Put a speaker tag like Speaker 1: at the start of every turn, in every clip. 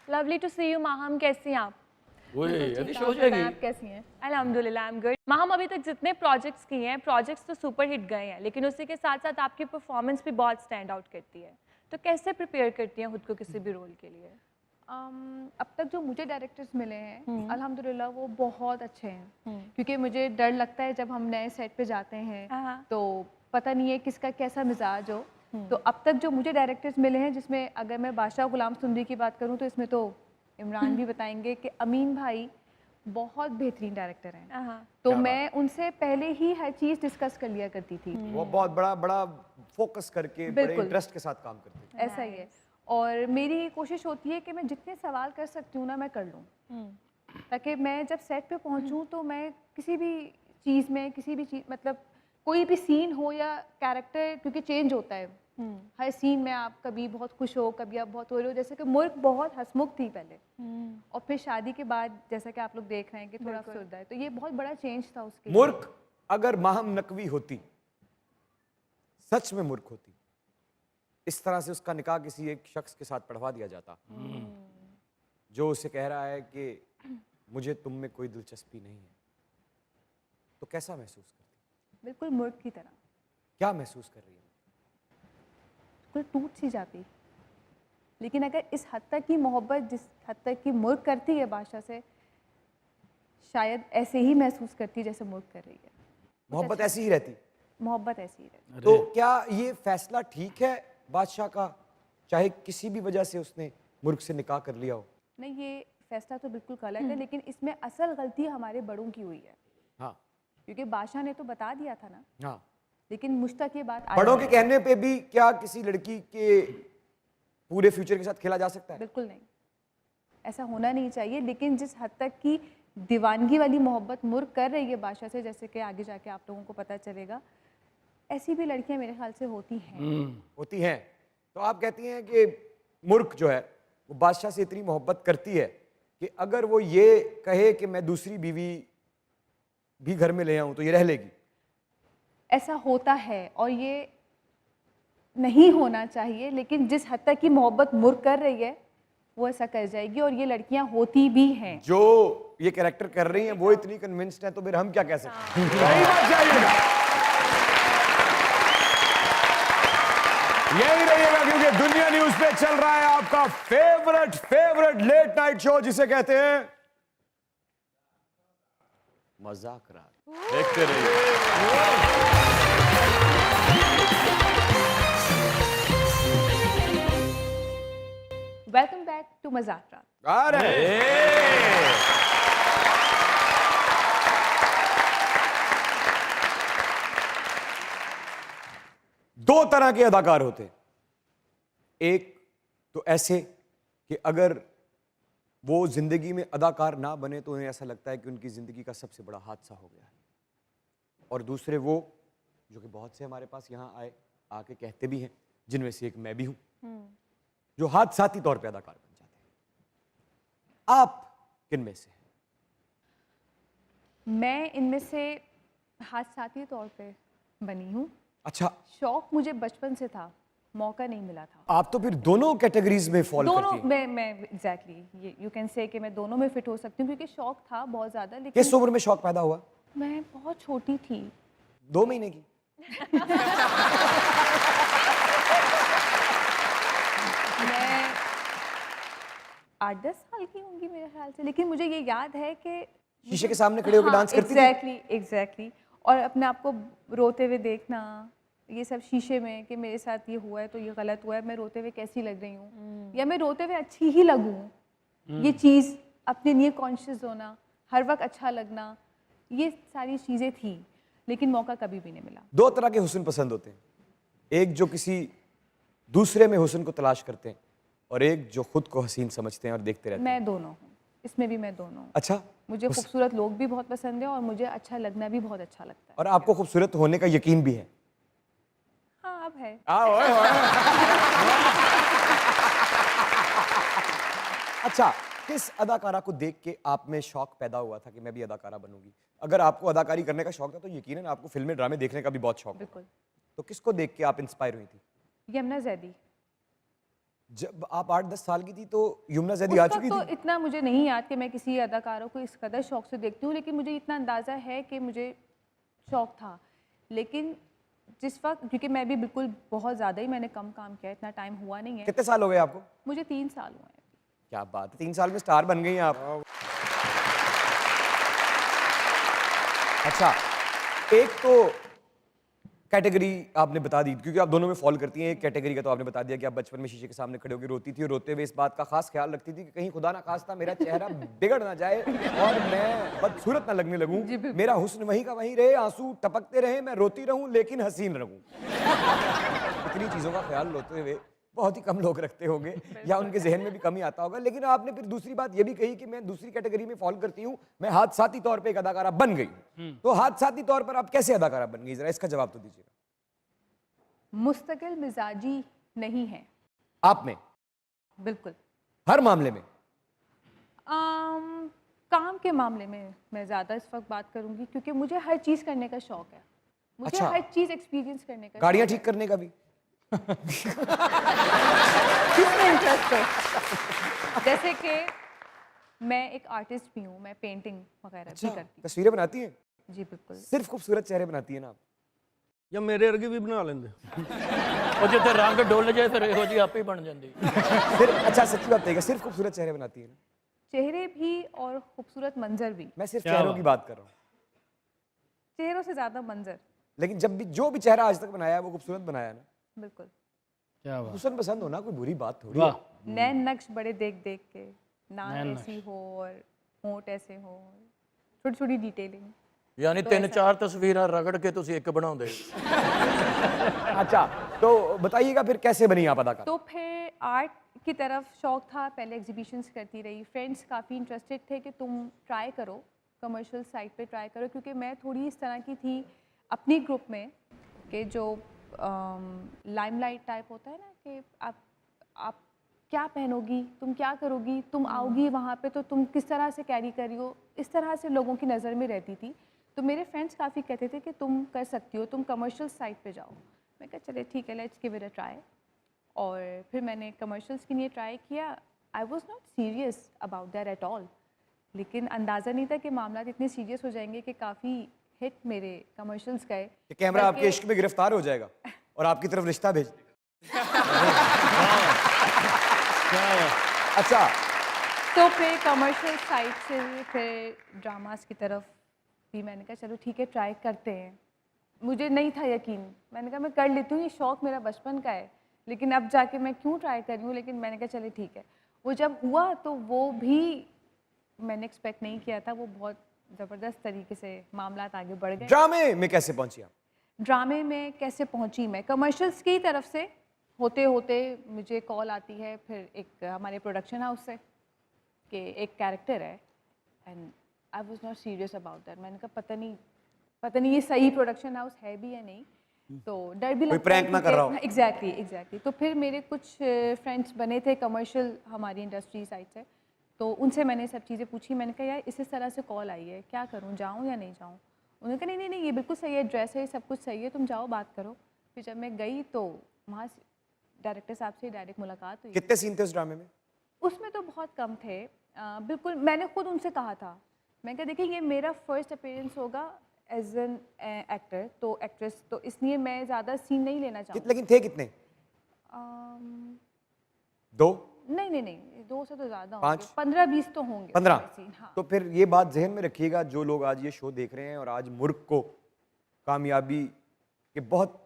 Speaker 1: Lovely to see you ma'am, कैसी हैं आप?
Speaker 2: अभी शो हो जाएगी।
Speaker 1: आप कैसी हैं? अल्हम्दुलिल्लाह आई एम गुड। माहम, अभी तक जितने प्रोजेक्ट्स किए हैं, प्रोजेक्ट्स तो सुपर हिट गए हैं, लेकिन उसी के साथ साथ आपकी परफॉर्मेंस भी बहुत स्टैंड आउट करती है। तो कैसे प्रिपेयर करती हैं खुद को किसी भी रोल के लिए?
Speaker 3: अब तक जो मुझे डायरेक्टर्स मिले हैं अल्हम्दुलिल्लाह वो बहुत अच्छे हैं, क्योंकि मुझे डर लगता है जब हम नए सेट पे जाते हैं तो पता नहीं है किसका कैसा मिजाज हो। तो अब तक जो मुझे डायरेक्टर्स मिले हैं, जिसमें अगर मैं बादशाह गुलाम सुंदरी की बात करूं तो इसमें तो इमरान भी बताएंगे कि अमीन भाई बहुत बेहतरीन डायरेक्टर हैं। तो मैं उनसे पहले ही हर चीज़ डिस्कस कर लिया करती थी।
Speaker 2: वो बहुत बड़ा बड़ा फोकस करके बड़े इंटरेस्ट के साथ काम करते हैं।
Speaker 3: ऐसा ही है, और मेरी कोशिश होती है कि मैं जितने सवाल कर सकती हूँ ना मैं कर लूँ, ताकि मैं जब सेट पे पहुँचूँ तो मैं किसी भी चीज़ में मतलब कोई भी सीन हो या कैरेक्टर, क्योंकि चेंज होता है हर सीन में, आप कभी बहुत खुश हो, कभी आप बहुत हो रहे हो। जैसे कि मुल्क बहुत हंसमुख थी पहले, और फिर शादी के बाद जैसा कि आप लोग देख रहे हैं कि थोड़ा अफसरदा है, तो ये बहुत बड़ा चेंज था उसके लिए।
Speaker 2: मुर्ख अगर माहम नकवी होती, सच में मुर्ख होती, इस तरह से उसका निकाह किसी एक शख्स के साथ पढ़वा दिया जाता जो उसे कह रहा है कि मुझे तुम में कोई दिलचस्पी नहीं है, तो कैसा महसूस करती?
Speaker 3: बिल्कुल मुल्क की तरह।
Speaker 2: क्या महसूस कर रही है?
Speaker 3: बिल्कुल टूट सी जाती। लेकिन अगर इस हद तक की मोहब्बत जिस हद तक की मुल्क करती है बादशाह से, शायद ऐसे ही महसूस करती जैसे मुल्क कर रही है।
Speaker 2: मोहब्बत ऐसी ही रहती?
Speaker 3: मोहब्बत ऐसी ही रहती।
Speaker 2: तो क्या ये फैसला ठीक है बादशाह का, चाहे किसी भी वजह से उसने मुल्क से निकाह कर लिया हो?
Speaker 3: नहीं, ये फैसला तो बिल्कुल गलत है, लेकिन इसमें असल गलती हमारे बड़ों की हुई है।
Speaker 2: हाँ,
Speaker 3: क्योंकि बादशाह ने तो बता दिया था ना।
Speaker 2: हाँ,
Speaker 3: लेकिन मुझ तक ये बात
Speaker 2: बड़ों के कहने पे भी क्या किसी लड़की के पूरे फ्यूचर के साथ खेला जा सकता है?
Speaker 3: बिल्कुल नहीं, ऐसा होना नहीं चाहिए। लेकिन जिस हद तक की दीवानगी वाली मोहब्बत मुर्क कर रही है बादशाह से, जैसे कि आगे जाके आप लोगों को पता चलेगा, ऐसी भी लड़कियां मेरे ख्याल से होती हैं।
Speaker 2: होती हैं। तो आप कहती हैं कि मुर्ख जो है वो बादशाह से इतनी मोहब्बत करती है कि अगर वो ये कहे कि मैं दूसरी बीवी भी घर में ले आऊं तो ये रह लेगी?
Speaker 3: ऐसा होता है और ये नहीं होना चाहिए, लेकिन जिस हद तक की मोहब्बत मुर्क कर रही है वो ऐसा कर जाएगी, और ये लड़कियां होती भी हैं।
Speaker 2: जो ये कैरेक्टर कर रही हैं वो इतनी कन्विंस्ड है, तो फिर हम क्या कह सकते हैं? सही बात चाहिएगा, यही रहिएगा, क्योंकि दुनिया न्यूज पे चल रहा है आपका फेवरेट लेट नाइट शो, जिसे कहते हैं मजाक रात। देखते रहिए।
Speaker 3: वेलकम बैक टू मजाक रात।
Speaker 2: दो तरह के अदाकार होते हैं। एक तो ऐसे कि अगर वो जिंदगी में अदाकार ना बने तो उन्हें ऐसा लगता है कि उनकी जिंदगी का सबसे बड़ा हादसा हो गया है, और दूसरे वो जो कि बहुत से हमारे पास यहाँ आके कहते भी हैं, जिनमें से एक मैं भी हूं, जो हादसाती तौर पे अदाकार बन जाते हैं। आप किन में से हैं?
Speaker 3: मैं इनमें से हादसाती तौर पे बनी हूँ।
Speaker 2: अच्छा,
Speaker 3: शौक मुझे बचपन से था, मौका नहीं मिला था।
Speaker 2: आप तो फिर दोनों कैटेगरीज में फॉल करती हैं।
Speaker 3: दोनों मैं एग्जैक्टली ये यू कैन से कि मैं दोनों में फिट हो सकती हूँ, क्योंकि शौक था बहुत ज्यादा। लेकिन
Speaker 2: किस उम्र में शौक पैदा हुआ?
Speaker 3: मैं बहुत छोटी थी,
Speaker 2: 2 महीने की?
Speaker 3: मैं 8-10 साल की होंगी मेरे ख्याल से। लेकिन मुझे ये याद है कि
Speaker 2: शीशे के सामने खड़े होकर डांस करती थी?
Speaker 3: एग्जैक्टली, और अपने आप को रोते हुए देखना, ये सब शीशे में कि मेरे साथ ये हुआ है तो ये गलत हुआ है, मैं रोते हुए कैसी लग रही हूँ, या मैं रोते हुए अच्छी ही लगूँ, ये चीज़ अपने लिए कॉन्शियस होना, हर वक्त अच्छा लगना, ये सारी चीज़ें थी। लेकिन मौका कभी भी नहीं मिला।
Speaker 2: 2 तरह के हुस्न पसंद होते हैं, एक जो किसी दूसरे में हुस्न को तलाश करते हैं, और एक जो खुद को हसीन समझते हैं और देखते रहते हैं।
Speaker 3: मैं दोनों हूँ, इसमें भी मैं दोनों हूँ।
Speaker 2: अच्छा,
Speaker 3: मुझे खूबसूरत लोग भी बहुत पसंद है और मुझे अच्छा लगना भी बहुत अच्छा लगता है।
Speaker 2: और आपको खूबसूरत होने का यकीन भी है?
Speaker 3: हाँ, अब है।
Speaker 2: अच्छा, किस अदाकारा को देख के आप में शौक पैदा हुआ था कि मैं भी अदाकारा बनूंगी? अगर आपको अदाकारी करने का शौक था तो यकीनन आपको फिल्में ड्रामे देखने का भी बहुत शौक है।
Speaker 3: बिल्कुल।
Speaker 2: तो किसको देख के आप इंस्पायर हुई थी?
Speaker 3: यमुना जैदी।
Speaker 2: जब आप 8-10 साल की थी तो यमुना जैदी
Speaker 3: उस
Speaker 2: आ
Speaker 3: वक्त
Speaker 2: चुकी
Speaker 3: तो
Speaker 2: थी?
Speaker 3: इतना मुझे नहीं याद कि मैं किसी अदाकारों को इस कदर शौक से देखती हूँ, लेकिन मुझे इतना अंदाज़ा है कि मुझे शौक था। लेकिन जिस वक्त, क्योंकि मैं भी बिल्कुल बहुत ज़्यादा ही मैंने कम काम किया, इतना टाइम हुआ नहीं है।
Speaker 2: कितने साल हो गए आपको?
Speaker 3: मुझे 3 साल हुए हैं।
Speaker 2: क्या बात है, 3 साल में स्टार बन गई हैं आप। अच्छा, एक तो कैटेगरी आपने बता दी, क्योंकि आप दोनों में फॉल करती हैं। एक कैटेगरी का तो आपने बता दिया कि आप बचपन में शीशे के सामने खड़े होकर रोती थी, और रोते हुए इस बात का खास ख्याल रखती थी कि कहीं खुदा ना खास्ता मेरा चेहरा बिगड़ ना जाए और मैं बदसूरत ना लगने लगूं, मेरा हुस्न वहीं का वहीं रहे, आंसू टपकते रहे, मैं रोती रहूं लेकिन हसीन रहूं। इतनी चीजों का ख्याल रोते हुए बहुत ही कम लोग रखते होंगे, या उनके जहन में भी कम ही आता होगा। लेकिन आपने फिर दूसरी बात ये भी कही कि मैं दूसरी कैटेगरी में फॉल करती हूँ, मैं हादसाती तौर पे एक अदाकारा बन गई हूँ। तो हादसाती तौर पर आप कैसे अदाकारा बन गई, जरा इसका जवाब तो दीजिएगा।
Speaker 3: मुस्तकिल मिजाजी नहीं है
Speaker 2: आप में
Speaker 3: बिल्कुल।
Speaker 2: हर मामले में?
Speaker 3: काम के मामले में मैं ज़्यादा इस वक्त बात करूंगी, क्योंकि मुझे हर चीज़ करने का शौक है। मुझे
Speaker 2: अच्छा।
Speaker 3: हर चीज़ एक्सपीरियंस करने का
Speaker 2: गाड़ियां
Speaker 3: शौक
Speaker 2: ठीक करने का भी?
Speaker 3: है। किसमें इंटरेस्ट है? जैसे कि मैं एक आर्टिस्ट भी हूँ, मैं पेंटिंग वगैरह भी करती हूँ।
Speaker 2: तस्वीरें बनाती हैं?
Speaker 3: जी बिल्कुल।
Speaker 2: सिर्फ खूबसूरत चेहरे बनाती है ना आप?
Speaker 4: ਜਾਂ ਮੇਰੇ ਵਰਗੀ ਵੀ ਬਣਾ ਲੈਂਦੇ।
Speaker 5: ਉਹ ਜਿੱਥੇ ਰੰਗ ਡੁੱਲ ਜਾਏ ਫਿਰ ਇਹੋ ਜਿਹੀ ਆਪੇ ਹੀ ਬਣ ਜਾਂਦੀ।
Speaker 2: सिर्फ, अच्छा सच्ची बात है, सिर्फ खूबसूरत चेहरे बनाती है ना?
Speaker 3: चेहरे भी और खूबसूरत मंजर भी।
Speaker 2: मैं सिर्फ चेहरों की बात कर रहा हूँ।
Speaker 3: चेहरों से ज़्यादा मंजर।
Speaker 2: लेकिन जब भी जो भी चेहरा आज तक बनाया है वो खूबसूरत बनाया है ना?
Speaker 3: बिल्कुल।
Speaker 5: क्या बात।
Speaker 2: हुस्न पसंद होना कोई बुरी बात थोड़ी है।
Speaker 5: वाह।
Speaker 3: नैन नक्श बड़े देख देख के, नाक ऐसी हो और होंठ ऐसे हो, छोटी छोटी डिटेलिंग।
Speaker 5: यानी 3-4 तस्वीरें रगड़ के ਤੁਸੀਂ ਇੱਕ ਬਣਾਉਂਦੇ।
Speaker 2: अच्छा, तो बताइएगा फिर कैसे बनी आप अदाकार?
Speaker 3: तो फिर आर्ट की तरफ शौक था, पहले एग्जीबिशंस करती रही। फ्रेंड्स काफ़ी इंटरेस्टेड थे कि तुम ट्राई करो, कमर्शियल साइड पे ट्राई करो, क्योंकि मैं थोड़ी इस तरह की थी अपनी ग्रुप में कि जो लाइमलाइट टाइप होता है ना, कि आप क्या पहनोगी, तुम क्या करोगी, तुम आओगी वहाँ पे तो तुम किस तरह से कैरी कर रही हो, इस तरह से लोगों की नज़र में रहती थी। तो मेरे फ्रेंड्स काफ़ी कहते थे कि तुम कर सकती हो, तुम कमर्शियल साइड पे जाओ। मैं कहा चले ठीक है, let's give it a try. और फिर मैंने कमर्शियल्स के लिए ट्राई किया। I was not serious about that at all, लेकिन अंदाज़ा नहीं था कि मामला इतने सीरियस हो जाएंगे कि काफ़ी हिट मेरे कमर्शियल्स गए।
Speaker 2: कि कैमरा आपके इश्क में गिरफ्तार हो जाएगा और आपकी तरफ रिश्ता भेज देगा। अच्छा,
Speaker 3: तो फिर कमर्शियल साइड से फिर ड्रामास की तरफ भी मैंने कहा चलो ठीक है ट्राई करते हैं। मुझे नहीं था यकीन, मैंने कहा मैं कर लेती हूँ, ये शौक़ मेरा बचपन का है, लेकिन अब जाके मैं क्यों ट्राई कर रही हूँ। लेकिन मैंने कहा चले ठीक है। वो जब हुआ तो वो भी मैंने एक्सपेक्ट नहीं किया था, वो बहुत ज़बरदस्त तरीके से मामला आगे बढ़ गए।
Speaker 2: ड्रामे में कैसे पहुंची आप?
Speaker 3: ड्रामे में कैसे पहुंची मैं, कमर्शियल्स की तरफ से होते होते मुझे कॉल आती है फिर एक हमारे प्रोडक्शन हाउस से कि एक कैरेक्टर है, and I was not serious about that. मैंने कहा पता नहीं ये सही प्रोडक्शन हाउस है भी या नहीं, तो डर भी लगता है
Speaker 2: prank ना कर रहा हो।
Speaker 3: एग्जैक्टली। तो फिर मेरे कुछ फ्रेंड्स बने थे कमर्शियल हमारी इंडस्ट्री साइड से, तो उनसे मैंने सब चीज़ें पूछी। मैंने कहा यार इस तरह से कॉल आई है, क्या करूँ, जाऊँ या नहीं जाऊँ। उन्होंने कहा नहीं ये बिल्कुल सही है, ड्रेस है, सब कुछ सही है, तुम जाओ बात करो। फिर जब मैं गई तो वहाँ डायरेक्टर साहब से डायरेक्ट मुलाकात हुई।
Speaker 2: कितने सीन थे उस ड्रामे में?
Speaker 3: उसमें तो बहुत कम थे। बिल्कुल मैंने खुद उनसे कहा था, मैं कहा देखिए ये मेरा फर्स्ट अपीयरेंस होगा एज एन एक्टर, तो एक्ट्रेस, तो इसलिए मैं ज़्यादा सीन नहीं लेना चाहूँगी।
Speaker 2: लेकिन थे कितने? दो?
Speaker 3: नहीं 2 से तो ज़्यादा
Speaker 2: 5?
Speaker 3: होंगे, 15-20 तो होंगे
Speaker 2: 15?
Speaker 3: सीन। हाँ।
Speaker 2: तो फिर ये बात जहन में रखिएगा जो लोग आज ये शो देख रहे हैं और आज मुल्क को कामयाबी के बहुत,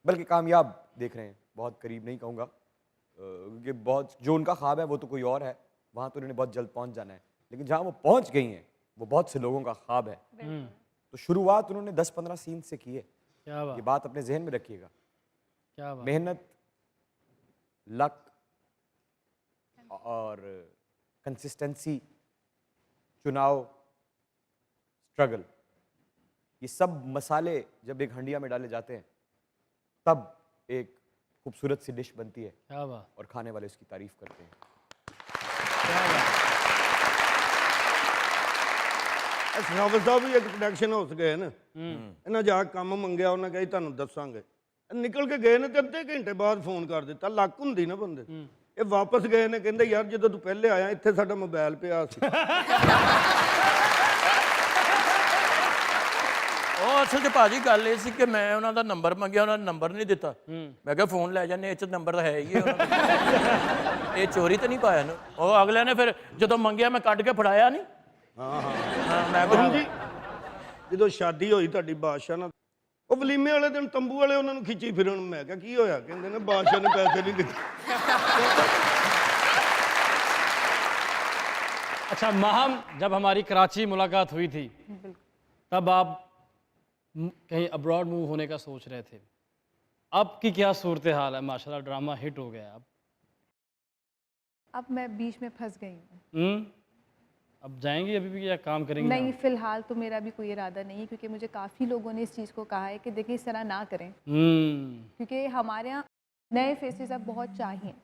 Speaker 2: बल्कि कामयाब देख रहे हैं, बहुत करीब नहीं कहूँगा, क्योंकि बहुत जो उनका ख्वाब है वो तो कोई और है, वहाँ तो उन्होंने बहुत जल्द पहुँच जाना है, लेकिन जहाँ वो पहुँच गई हैं वो बहुत से लोगों का ख्वाब है। तो शुरुआत उन्होंने 10-15 सीन से की है।
Speaker 5: क्या बात,
Speaker 2: ये बात अपने जहन में रखिएगा।
Speaker 5: क्या बात।
Speaker 2: मेहनत, लक और कंसिस्टेंसी, चुनाव, स्ट्रगल, ये सब मसाले जब एक हंडिया में डाले जाते हैं तब एक खूबसूरत सी डिश बनती है
Speaker 5: क्या बात,
Speaker 2: और खाने वाले उसकी तारीफ करते हैं।
Speaker 5: क्या बात।
Speaker 4: ਸਨਾਵਲ ਸਾਹਿਬ ਵੀ ਇੱਕ ਪ੍ਰੋਡਕਸ਼ਨ ਹਾਊਸ ਗਏ ਨਾ, ਇਹਨਾਂ ਜਾ ਕੇ ਕੰਮ ਮੰਗਿਆ, ਉਹਨਾਂ ਕਹੀ ਤੁਹਾਨੂੰ ਦੱਸਾਂਗੇ। ਨਿਕਲ ਕੇ ਗਏ ਨੇ ਤੇ ਅੱਧੇ ਘੰਟੇ ਬਾਅਦ ਫੋਨ ਕਰ ਦਿੱਤਾ। ਲੱਕ ਹੁੰਦੀ ਨਾ ਬੰਦੇ, ਇਹ ਵਾਪਸ ਗਏ ਨੇ, ਕਹਿੰਦੇ ਯਾਰ ਜਦੋਂ ਤੂੰ ਪਹਿਲੇ ਆਇਆ ਇੱਥੇ ਸਾਡਾ ਮੋਬਾਈਲ ਪਿਆ ਸੀ।
Speaker 5: ਉਹ ਅਸਲ 'ਚ ਭਾਜੀ ਗੱਲ ਇਹ ਸੀ ਕਿ ਮੈਂ ਉਹਨਾਂ ਦਾ ਨੰਬਰ ਮੰਗਿਆ, ਉਹਨਾਂ ਨੇ ਨੰਬਰ ਨਹੀਂ ਦਿੱਤਾ। ਮੈਂ ਕਿਹਾ ਫੋਨ ਲੈ ਜਾਂਦੇ, ਇਹ 'ਚ ਨੰਬਰ ਹੈ ਹੀ ਹੈ ਉਹਨਾਂ ਦਾ। ਇਹ ਚੋਰੀ ਤਾਂ ਨਹੀਂ ਪਾਇਆ ਨਾ। ਉਹ ਅਗਲੇ ਨੇ ਫਿਰ ਜਦੋਂ ਮੰਗਿਆ ਮੈਂ ਕੱਢ ਕੇ ਫੜਾਇਆ ਨਹੀਂ। ਹਾਂ ਮੈਂ
Speaker 4: ਹੁਣ ਜੀ ਜਦੋਂ ਸ਼ਾਦੀ ਹੋਈ ਤੁਹਾਡੀ ਬਾਦਸ਼ਾਹ ਨਾਲ, ਉਹ ਵਲੀਮੇ ਵਾਲੇ ਦਿਨ ਤੰਬੂ ਵਾਲੇ ਉਹਨਾਂ ਨੂੰ ਖਿੱਚੀ ਫਿਰਨ, ਮੈਂ ਕਿਹਾ ਕੀ ਹੋਇਆ? ਕਹਿੰਦੇ ਨੇ ਬਾਦਸ਼ਾਹ ਨੇ ਪੈਸੇ ਨਹੀਂ ਦਿੱਤੇ।
Speaker 6: अच्छा माहम, जब हमारी कराची मुलाकात हुई थी तब आप कहीं अब्रॉड मूव होने का सोच रहे थे। अब की क्या सूरत हाल है? माशाल्लाह ड्रामा हिट हो गया।
Speaker 3: अब मैं बीच में फंस गई हूँ।
Speaker 6: अब जाएंगे अभी भी या काम करेंगे?
Speaker 3: नहीं, फिलहाल तो मेरा भी कोई इरादा नहीं है, क्योंकि मुझे काफ़ी लोगों ने इस चीज़ को कहा है कि देखिए इस तरह ना करें, क्योंकि हमारे यहाँ नए फेसेस अब बहुत चाहिए।